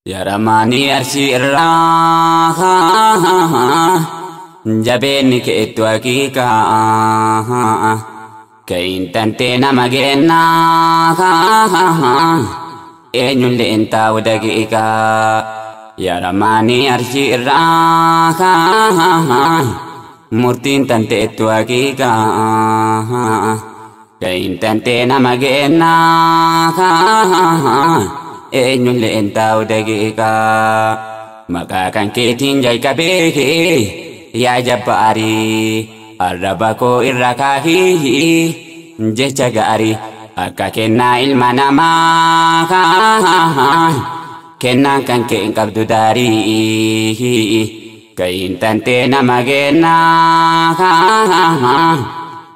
يا رماني أرشي الراح جبينك اتوكيكا كين تنتينا مجينا إنو اللي انت ودقيقا يا رماني أرشي الراح مرتين تنتي اتوكيكا كين تنتينا مجينا إنو اللي انت ودقيقا مكاكن كيتين جاي كبيكي يا جباري الربكو الركاهي جيش غاري أكاكينا المناما كنا كان كين قبدو داري كين تنتينا مجينا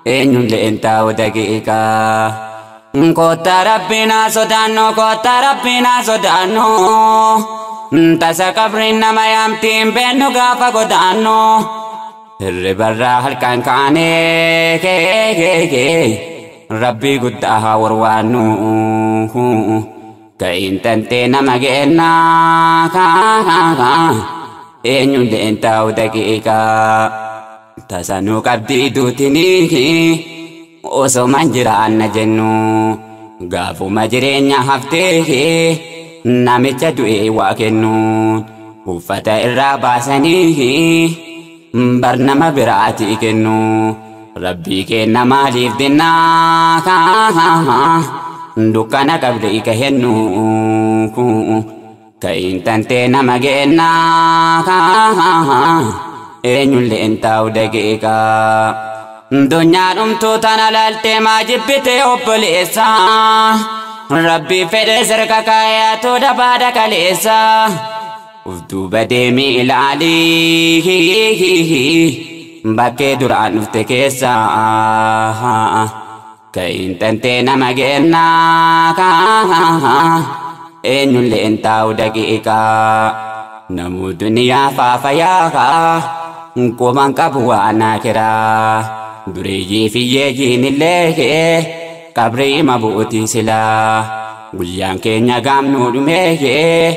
إنو اللي انت ودقيقا Kota Rabbina sodano, kota Rabbina sodano. Tasa kabrin nama yam tim benu gafa godano. Ribarra halkan kane ke. Rabbi guddaha warwanu. Kain tante nama gena Enyu lenta udakika. Tasa nu kabdi dutini. Oso manjiraan na jennu gaafuma jireenya haftee namicha du'e waa kennu uffata irraa baasanii barnama biraati kennu rabbii kenna maaliif dennaa dukkana qabdee ka hennu kain tantee nama gennaa eenyullee taa'u dageekaa Dunya tu tanah lalte majibite opolesa Rabbi fede serka kaya tu dapada kalesa Uftu bademi ilali Bakke duran ufte kesa Kain tante nama gena Enyulle entau dakika Namu dunia fafayaka Kumang kabuwa nakira Dureji fiyeji nilehe kabri mabuti sila Gulyang kenya gamnu dumehe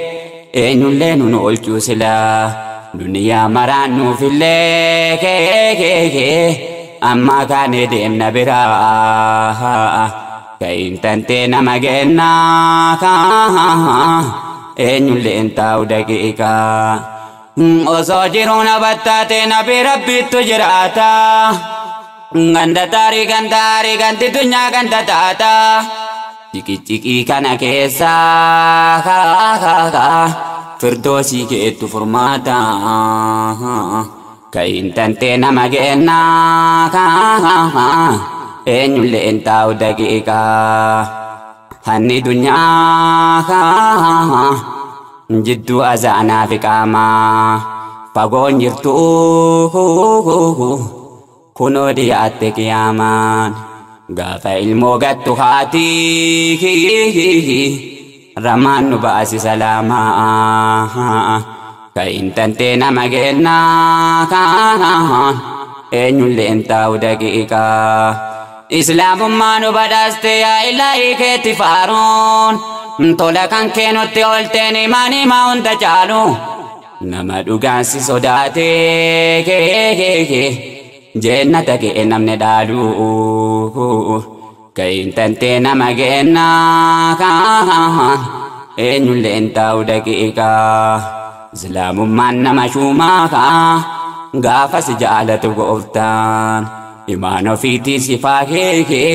Enyulle nunu olchu sila Dunia maranu filehe Amma kane demna bira Kain tante nama gena Enyulle entau dakika Oso jiruna battate nabi rabbi tujirata Ganda tari ganti dunya ganda tata Ciki kana kesa Firdosi keetu formata Kain tante nama gena Enyulle entau dakika Hani dunya Jiddu azana fikama Pagon jirtu Kuno diate kiaman Gafa ilmo gattu hati Ramanu basi salama Kain tante nama gena Enyulle entau dakika Islamu manu badaste ya ilahi ketifarun Tola kan kenutti olteni mani maunta jalu Nama dugansi sodate Jennata ke namne dalu Kain tante nama gena Enyulle entau dakika Islamumman nama shumaka Gafa sijalatu goftan Imano fiti sifaheke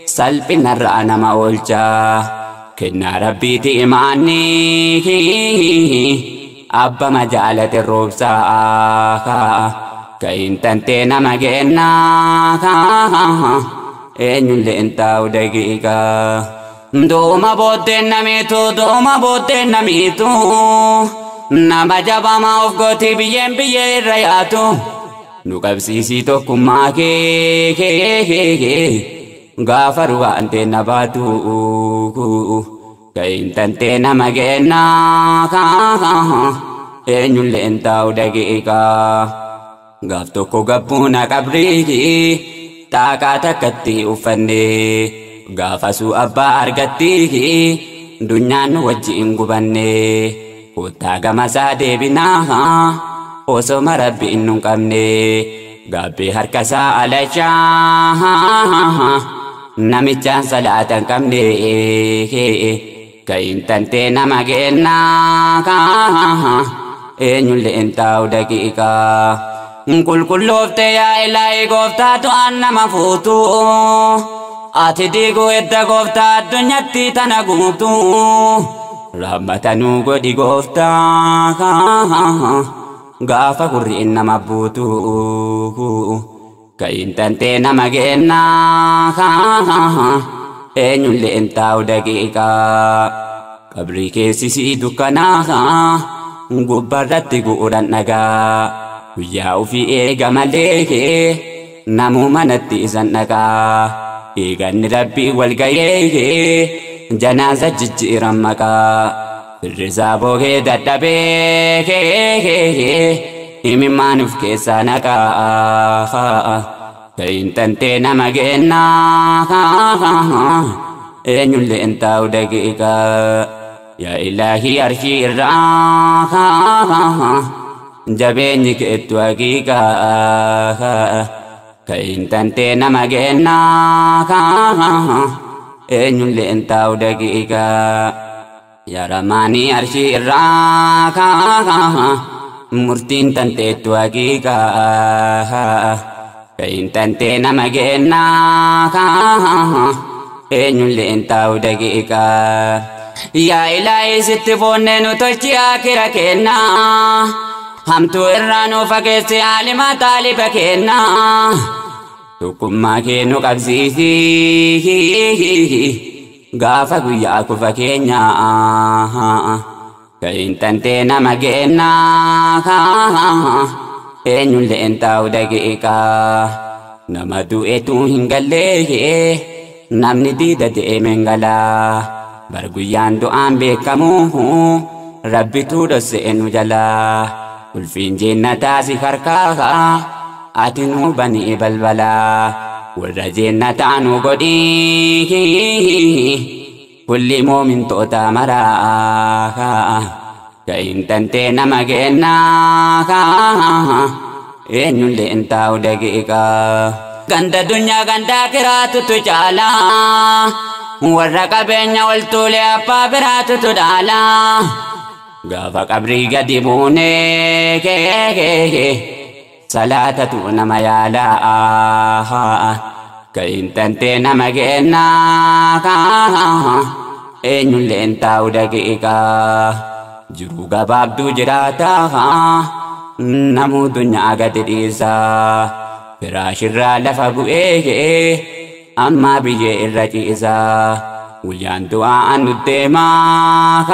Salpin narra nama olcha Kenna rabbiti imani Abba majalati robsa Kain tante nama gena Enyulle entau dakika Doma boten namitu Nama jabama of goti biyen rayatu Nukabsisi tokkummaa kee Gaafa ruwaante nabatu Kain tante nama gena Enyulle entau dakika Gaaf tokko gabbuna qabriiki Taakaa takkatti uffanne Gaafa su abbaa argatti Dunyaan wajjin gubanne kuttaa gamasaa deebinaa osoma rabbiin nun qabne gabbii harkasaa alachaa namichaan salaatan qabne kayin tantee nama gennaa eenyullee hin taa'u daqiiqaa qulqulloofte yaa ilaahi gooftaatu aan nama fuutu ati diiguu edda gooftaa addunyaatti tana guutu rahmatanuu godhi gooftaa gaafa gurriin nama buutu kayin tantee nama gennaa eenyullee hin taa'u daqiiqaa qabrii keessisii dukkanaa gubbarratti gu'uudhaan dhagaa guyyaa ufii eega malee namuu manatti isan dhagaa eeganni rabbii wal gayee janaasa jijjiiran maqaa firrisaa boogee dadhabee imimmaan uf keessaa naqaa kayin tantee nama gennaa eenyullee hin taa'u daqiiqaa yaa ilaahii arshii irraa jabeenyi keettu haqiiqaa kayin tantee nama gennaa eenyullee hin taa'u daqiiqaa yaa ramaanii arshii irraa murtiin tanteettu haqiiqaa kayin tantee nama gennaa eenyullee hin taa'u daqiiqaa yaa ilaahi sitti boonnee nu tolchi akira kennaa hamtuu irraa nu fageesse aalima taaliba kennaa tokkummaa kee nu qabsiisi gaafa guyyaa kufa keenyaa kayin tantee nama gennaa eenyullee hin taa'u daqiiqaa nama du'eetu hin gallee namni diida deemeen galaa bar guyyaan du'aan beekamu rabbitu dhossee nu jalaa ulfiin jennataa si harkaa ati nu banii balbalaa warra jennataa nu godhi kulli moomintoota maraa kayin tantee nama gennaa eenyullee hin taa'u daqiiqaa ganda dunyaa ganda kiraatutu caalaa warra qabeenya waltuulee abbaa biraatutu dhaalaa gaafa qabrii gadi buunee salaatatu nama yaalaa kayin tantee nama gennaa eenyullee hin taa'u daqiiqaa jiruu gabaabduu jiraataa namuu dunyaa gadi dhiisaa firaashirraa lafa bu'ee amma biyyee irra ciisaa guyyaan du'aan nu deemaa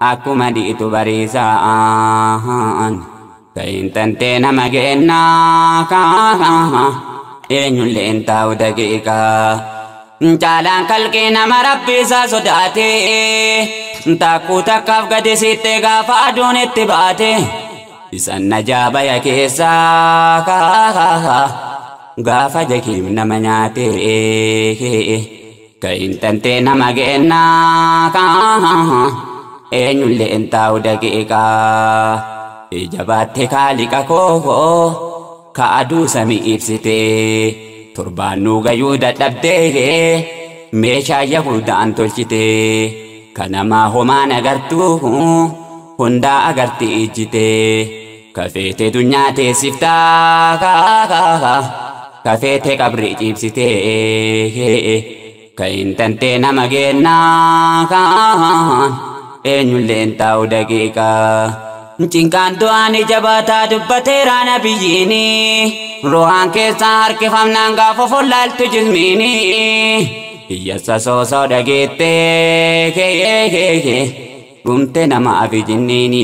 akkuma dhiitu bariisaan kayin tantee nama gennaa eenyullee hin taa'u daqiiqaa caalaan kalqii nama rabbiisaa sodaatee takkuu takkaaf gadi sittee gaafa aduun itti baate isan najaabaya keessaa gaafa jakiim nama nyaate kayin tantee nama gennaa eenyullee hin taa'u daqiiqaa ija baatte kaaliqa koo ka aduu samii ibsite torbaan nu gayuu dadhabdee meeshaa yahudaan tolchite kanamaa homaan agartuu hundaa agarti ijjite kafeete dunyaa teessiftaa kafeete qabrii ciibsite kayin tantee nama gennaa eenyullee hin taa'u daqiiqaa cinqaan du'aan ija baataa dubbateera nabiyyiini rohaan keessaa harkifamnaan gaafa follaaltu jismiini iyyassa soosoo dhageettee gumte nama afi jinniini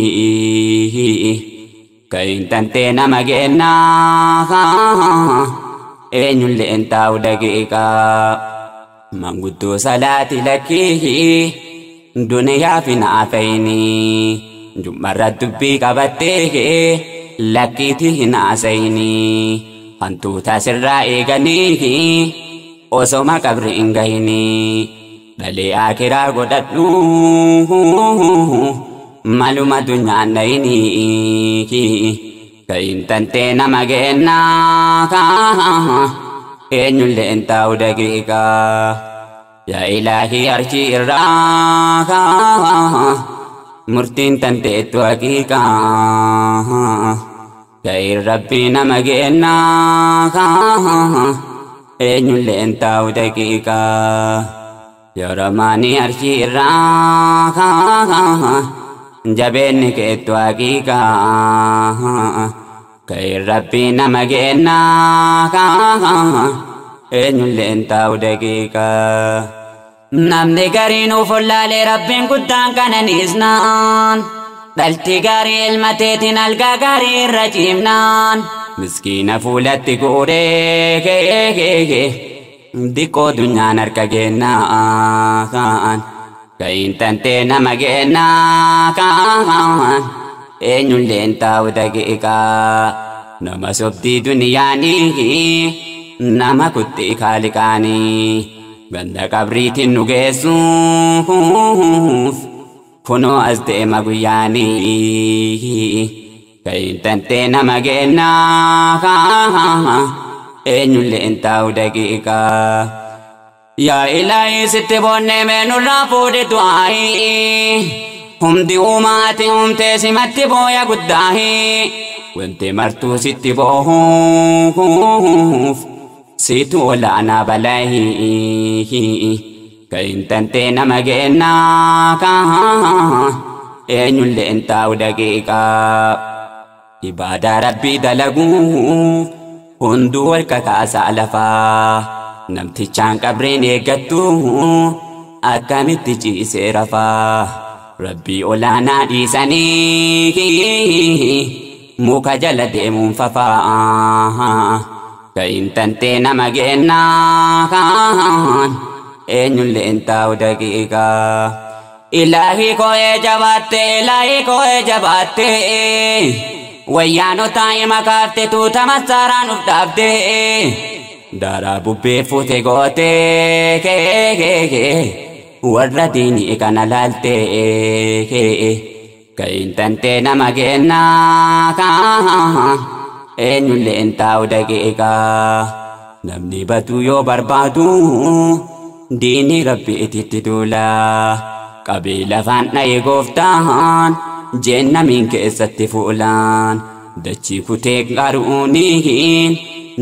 kayin tantee nama gennaa eenyullee hin taa'u daqiiqaa manguddoo salaati lakkii duniyaa fi naafayni jummarra dubbii qabattee lakkiitii hin haasayni hantuuta sirraa eeganii osoma qabri hin gahini dhalee akiraa godhadhu maluma dunyaan nayini kain tante nama genna eenyulleen taa'u daqiiqa yaa ilaahi arshi irraa murtiin tanteettu haqiiqa kain rabbi nama genna eenyulleen taa'u daqiiqa yaa ramaani arshi irraa jabeenni keettu haqiiqa kain rabbi nama genna eenyulleen taa'u daqiiqa namni gariinuu follaalee rabbiin guddaan kananiisnaan dhalti gaarii ilma teetiin algaa gaarii irra ciimnaan miskiina fuulatti guuree diqqoo dunyaan harka kennaan kain tantee nama kennaan eenyulleen taa'u daqiiqa nama sobdii duniyaanii nama kutti kaaliqaanii ganda qabriitiin nu geessuuf kunoo as deema guyyaanii kain tantee nama kennaan eenyulleen taa'u daqiiqa yaa ilaahi sitti boonnee meenurraa fuudhe du'aayi humdi uumaati humtee simatti booya guddaahi wanti martuu sitti boohuuf situ olaanaa balaahi kain tantee nama kennaan eenyulleen taa'u daqiiqa ibaadaa rabbii dalaguuf hunduu wal kakaasaa lafaa namtichaan qabriin eeggattu akkamitti ciisee rafaa rabbii olaanaa dhiisanii muka jala deemuun fafaa kain tantee nama kennaan eenyulleen taa'u daqiiqa ilaahi koo'ee jabaatte wayyaanota hima kaafte tuuta masaaraan uf dhaabde daaraa bubbee fuute goote warra diinii kana laalte kain tantee nama kennaan eenyulleen taa'u daqiiqa namni batuu yoo barbaadu diinii rabbiititti duula qabee lafaan dha'ee gooftaan jennamiin keessatti fuulaan dachii kutee qaruuniin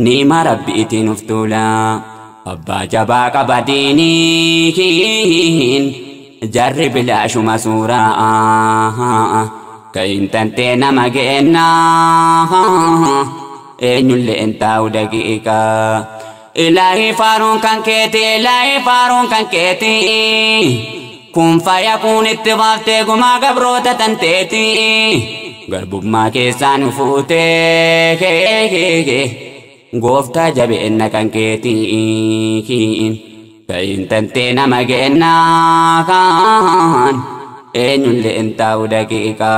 nima rabbiitiin uf tuula abbaa jabaa qaba diiniin jarri bilaashuma suuraa kain tantee nama kennaan eenyulleen taa'u daqiiqa ilaahi faaruun kan keeti kun fayakuun itti baaftee gumaa gabroota tanteeti garbummaa keessaa nu fuutee gooftaa jabeenna kan keetiin kain tantee nama kennaan eenyulleen taa'u daqiiqa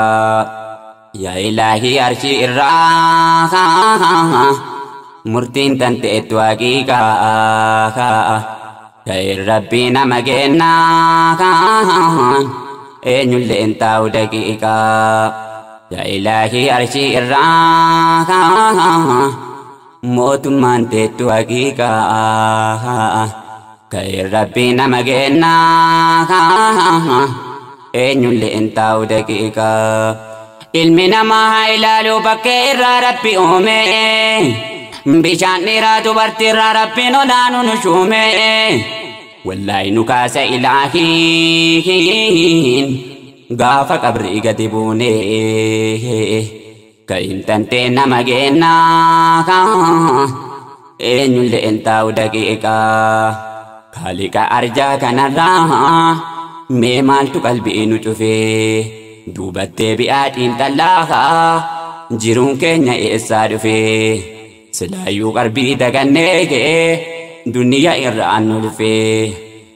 yaa ilaahi arshi irraa murtiin tanteettu haqiiqa kain rabbi nama kennaan eenyulleen taa'u daqiiqa yaa ilaahi arshi irraa mootummaan teettu haqiiqa kain rabbi nama kennaan eenyulleen taa'u daqiiqa ilmi namaa haa ilaaluu bakkee irraa rabbi uume bishaan dhiiraa dubartii irraa rabbiin olaanu nu shuume wallaahi nu kaasa ilaahiin gaafa qabrii gadi buune kain tantee nama kennaan eenyulleen taa'u daqiiqa kaaliqa arjaa kanarraa mee maaltu qalbii nu cufee duubattee bi'aadhiin xallaahaa jiruun keenya eessaa dhufee silaayyuu qalbii dagannee duniyaa irraan nu dhufee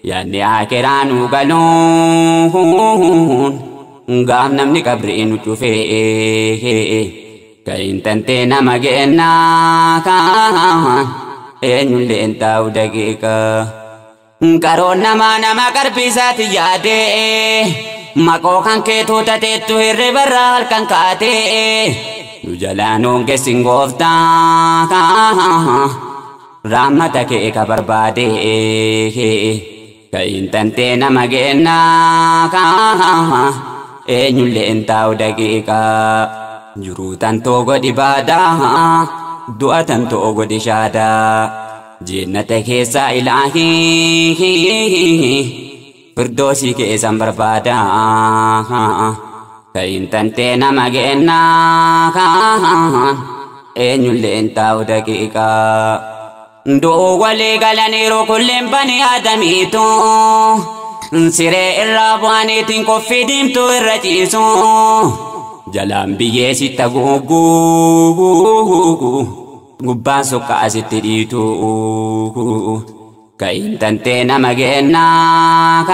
yaadni aakiraa nu galuun gaaf namni qabrii nu cufee kain tantee nama kennaan eenyulleen taa'u daqiiqa qaroon nama qarbiisaati yaadee maqoo kan kee tuutateettu hirribarraa halkan kaatee nu jalaanoon keessin gooftaa rahmata kee ka barbaade ka intantee nama gennaa eenyulleen taa'u daqiiqaa jiruu tantoo godhi baadaa du'a tantoo godhi shaadaa jannata keessa ilaahii Firdoosii keessan barbaada ka intantee nama gennaa eenyulleen taa'u daqiiqaa du'uu walii galaniiru kulleen bani aadamiitu siree irraa bu'aniitiin koffii diimtuu irra ciisu jalaan biyyee sitta guuguu gubbaan sokkaa sitti dhiitu ka intantee nama gennaa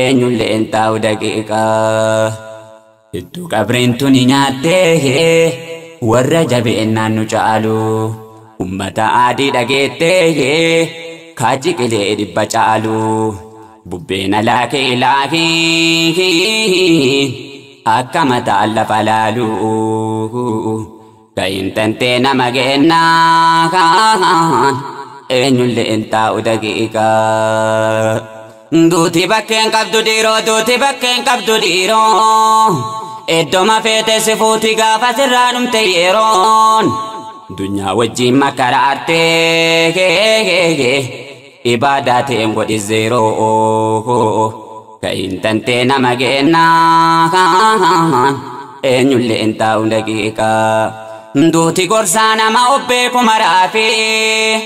eenyulleen taa'u daqiiqaa iddoo qabriin tuni nyaattee warra jabeennaan nu caalu ummata adii dhageettee kaaji qilee dhibba caalu bubbeen alaakee ilaahii akka mataan lafa laalu ka intantee nama gennaa eenyulleen taa'u daqiiqaa duuti bakkeen qabdu dhiiroo duuti bakkeen qabdu dhiiroo iddoma feete si fuuti gaafa sirraa dhumte yeroon dunyaa wajjiin makaraartee ibaadaa ta'een godhi zeeroo ka intantee nama gennaa eenyulleen taa'u daqiiqaa duuti gorsaa nama obbeeku maraafii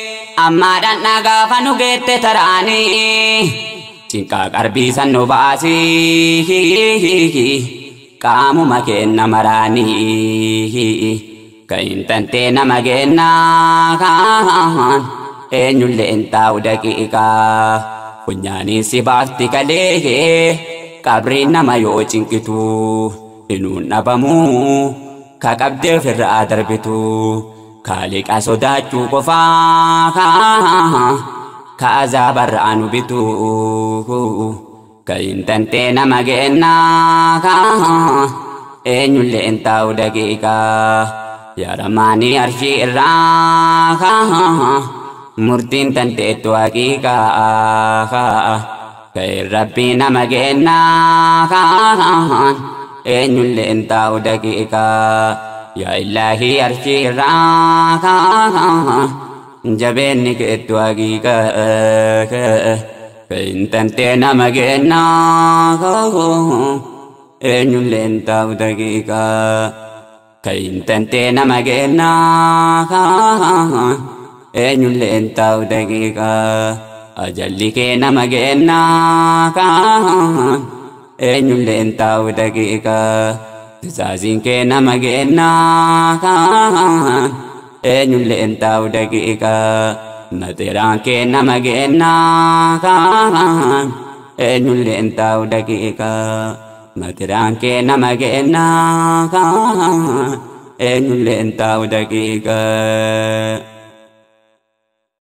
ammaadhaan gaafa nu geette taraanii cinqaa qarbiisan nu baasii qaamuma kenna maraanii ka intantee nama gennaa eenyulleen taa'u daqiiqaa funyaanii si baafti kalee qabriin nama yoo cinqitu hinuun dhabamuu ka qabdee ofirraa darbitu kaaliqa sodaachuu qofaa ka azaabarraa nu bitu ka intantee nama gennaa eenyulleen taa'u daqiiqaa yaaramaanii arshii irraa murtiin tanteettu haqiiqaa ka rabbii nama gennaa eenyulleen taa'u daqiiqaa yaa ilaahi arshii irraa jabeenni keettu haqiiqaa ka intantee nama gennaa eenyulleen taa'u daqiiqaa ka intantee nama gennaa eenyulleen taa'u daqiiqaa ajalli kee nama gennaa eenyulleen taa'u daqiiqaa tisaaziin kee nama gennaa eenyulleen taa'u daqiiqaa naxiraan kee nama gennaa eenyulleen taa'u daqiiqaa naxiraan kee nama gennaa eenyulleen taa'u daqiiqaa